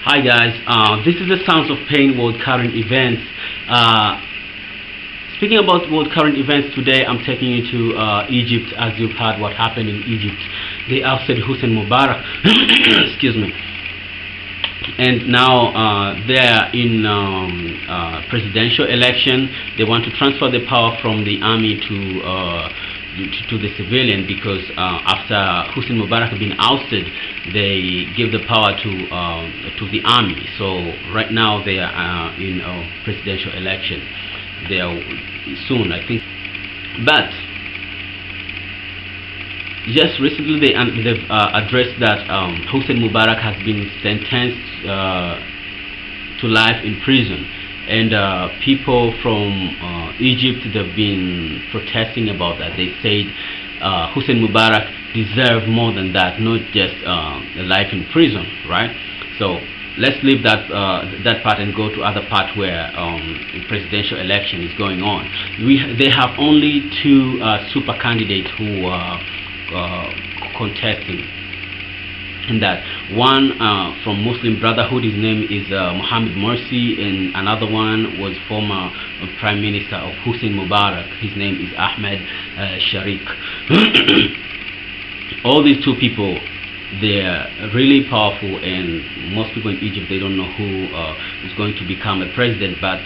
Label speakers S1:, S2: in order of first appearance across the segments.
S1: Hi guys, this is the Sounds of Pain World Current Events. Speaking about world current events today, I'm taking you to Egypt. As you've heard what happened in Egypt, they ousted Hosni Mubarak. Excuse me. And now they're in presidential election. They want to transfer the power from the army to the civilian, because after Hosni Mubarak had been ousted, they give the power to the army. So right now they are in a presidential election. They are soon, I think. But just recently they've addressed that Hosni Mubarak has been sentenced to life in prison. And people from Egypt, they've been protesting about that. They said Hosni Mubarak deserved more than that, not just a life in prison, right? So let's leave that that part and go to other part where presidential election is going on. They have only two super candidates who are contesting in that. One from Muslim Brotherhood, his name is Mohammed Morsi, and another one was former Prime Minister of Hosni Mubarak. His name is Ahmed Sharik. All these two people, they're really powerful, and most people in Egypt, they don't know who is going to become a president. But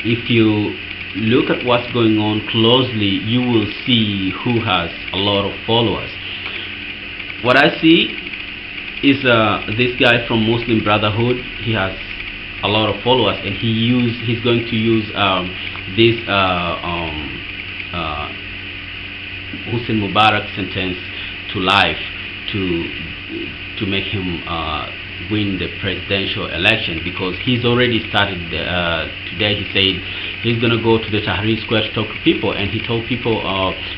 S1: if you look at what's going on closely, you will see who has a lot of followers. What I see is this guy from Muslim Brotherhood. He has a lot of followers, and he's going to use this Hosni Mubarak sentence to life to make him win the presidential election, because he's already started today. He said he's gonna go to the Tahrir Square to talk to people, and he told people,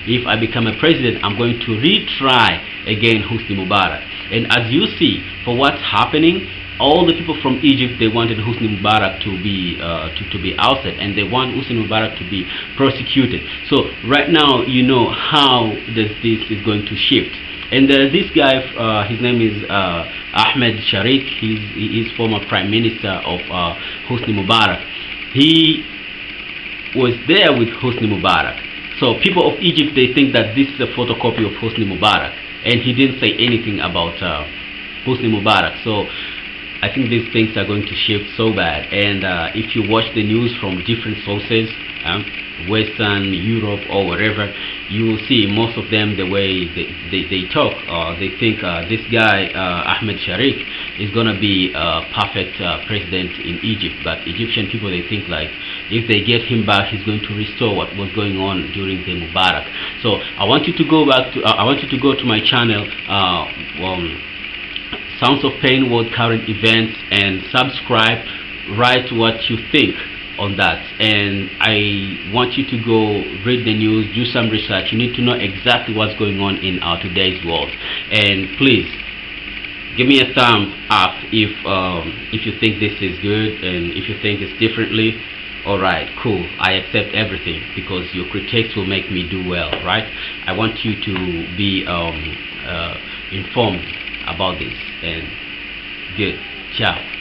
S1: if I become a president, I'm going to retry again Hosni Mubarak. And as you see, for what's happening, all the people from Egypt, they wanted Hosni Mubarak to be ousted, and they want Hosni Mubarak to be prosecuted. So right now, you know how this is going to shift. And there's this guy, his name is Ahmed Sharik. He is former Prime Minister of Hosni Mubarak. He was there with Hosni Mubarak. So people of Egypt, they think that this is a photocopy of Hosni Mubarak, and he didn't say anything about Hosni Mubarak. So I think these things are going to shift so bad. And if you watch the news from different sources, Western, Europe, or wherever, you will see most of them, the way they talk, they think this guy Ahmed Sharik is gonna be a perfect president in Egypt. But Egyptian people, they think like if they get him back, he's going to restore what was going on during the Mubarak. So I want you to go back to I want you to go to my channel, Sounds of Pain World Current Events, and subscribe. Write what you think on that, and I want you to go read the news, do some research. You need to know exactly what's going on in our today's world. And please give me a thumb up if you think this is good, and if you think it's differently. Alright, cool, I accept everything, because your critiques will make me do well, right? I want you to be informed about this. And good. Ciao.